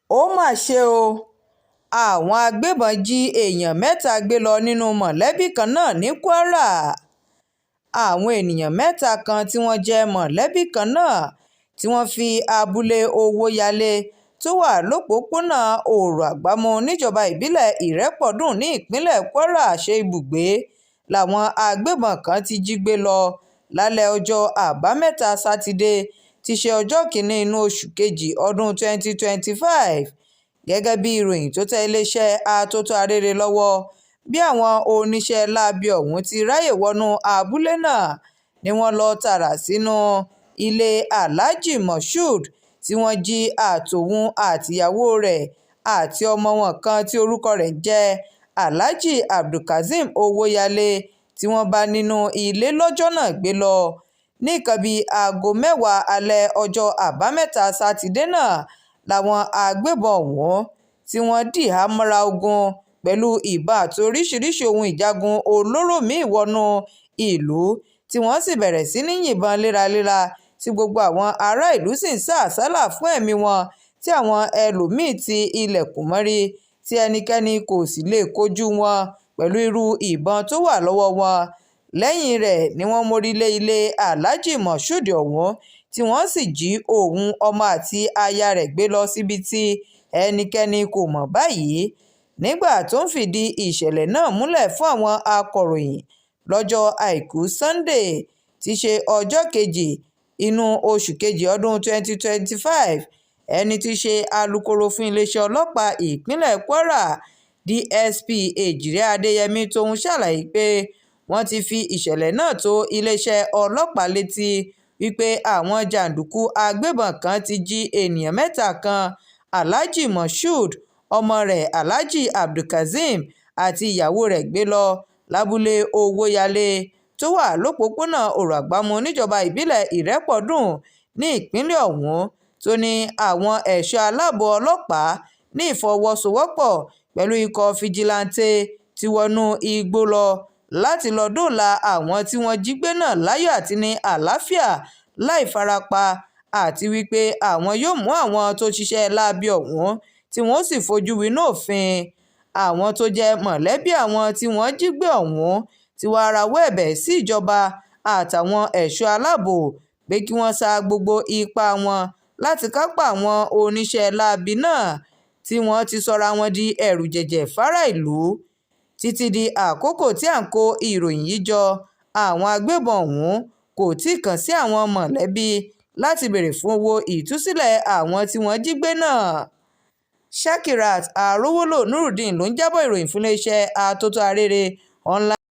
ó mà ṣe o, àwọn agbébọn jí èèyàn mẹ́ta gbé lọ nínú mọ̀lẹ́bí kan náà ní Kwara. Àwọn ènìyàn mẹ́ta kan tí wọ́n jẹ́ mọ̀lẹ́bí kan náà tí wọ́n fi abúlé Owóyalé tó wà lópòópónà Òrò-Àgbámú níjọba ìbílẹ̀ Ìrépọ̀dùn ní ìpínlẹ̀ Kwara ṣe ibùgbé làwọn agbébọn kan ti jí gbé lọ lálẹ́ ọjọ́ Àbámẹ́ta Sátidé tí í ṣe ọjọ́ kìíní inú oṣù kejì ọdún 2025. Gẹ́gẹ́ bí ìròyìn tó tẹ iléeṣẹ́ atótó arére lọ́wọ́, bí àwọn oníṣẹ́ láabi ọ̀hún ti ráyè wọnú abúlé náà ni wọ́n lọ tààrà sínú ilé Alhaji Moshood tí wọ́n jí àtòun àtìyàwó rẹ̀ àti ọmọ wọn kan tí orúkọ rẹ̀ ń jẹ́ Alhaji Abdulkazeem Owóyalé tí wọ́n bá nínú ilé lọ́jọ́ náà gbé lọ. Ní nǹkan bíi aago 10 alẹ́ ọjọ́ Àbámẹ́ta Sátidé náà làwọn agbébọn ọ̀hún tí wọ́n dìhámọ́ra ogun pẹ̀lú ìbọn àti oríṣiríṣi ohun ìjagun olóró míì wọnú ìlú tí wọ́n sì bẹ̀rẹ̀ sí ní yìnbọn léraléra tí gbogbo àwọn ará ìlú sì ń sá àsálà fún ẹ̀mí wọn tí àwọn ẹlòmíín ti ilẹ̀kùn mọ́rí tí ẹnikẹ́ni kò sì lè kojú wọn pẹ̀lú irú ìbọn tó wà lọ́wọ́ wọn. Lẹ́yìn rẹ̀ ni wọ́n mórí lé ilé Alhaji Moshood ọ̀hún tí wọ́n sì jí òun, ọmọ àti aya rẹ̀ gbé lọ síbi tí ẹnikẹ́ni kò mọ̀ báyìí. Nígbà tó ń fìdí ìṣẹ̀lẹ̀ náà múlẹ̀ fún àwọn akọ̀ròyìn lọ́jọ́ Àìkú Sunday tí í ṣe ọjọ́ kejì inú oṣù kejì ọdún 2025, ẹni tí í ṣe alukoro fún iléeṣẹ́ ọlọ́pàá ìpínlẹ̀ Kwara DSP Èjìrẹ́ Adéyẹmí tóun ṣàlàyé pé wọ́n ti fi ìṣẹ̀lẹ̀ náà tó iléeṣẹ́ ọlọ́pàá létí wípé àwọn jàǹdùkú agbébọn kan ti jí ènìyàn mẹ́ta kan, Alhaji Moshood, ọmọ rẹ̀ Alhaji Abdulkazeem àti ìyàwó rẹ̀ gbé lọ lábúlé Owóyalé tó wà lópòópónà Òrò-Àgbámú níjọba ìbílẹ̀ Ìrépọ̀dùn ní ìpínlẹ̀ ọ̀hún, tó ní àwọn ẹ̀ṣọ́ aláàbò ọlọ́pàá ní ìfọwọ́sowọ́pọ̀ pẹ̀lú ikọ̀ fìjìláńtẹ́ ti wọnú igbó lọ láti lọ dóòlà àwọn tí wọ́n jí gbé náà láyọ̀ àti ní àlàáfíà láì farapa, àti wípé àwọn yóò mú àwọn tó ṣiṣẹ́ láabi ọ̀hún tí wọ́n sì fojú winá òfin. Àwọn tó jẹ́ mọ̀lẹ́bí àwọn tí wọ́n jí gbé ọ̀hún ti wá rawọ́ ẹ̀bẹ̀ sí ìjọba àtàwọn ẹ̀ṣọ́ aláàbò pé kí wọ́n sa gbogbo ipá wọn láti kápá àwọn oníṣẹ́ láabi náà tí wọ́n ti sọra wọn di ẹ̀rù jẹ̀jẹ̀ fárá ìlú. Títí di àkókò tí à ń kó ìròyìn yìí jọ, àwọn agbébọn ọ̀hún kò tíì kàn sí àwọn mọ̀lẹ́bí láti béèrè fún owó ìtúsílẹ̀ àwọn tí wọ́n jí gbé náà. Shakirat Arówólò Nurudeen ló ń jábọ̀ ìròyìn fún iléeṣẹ́ atótó arére online.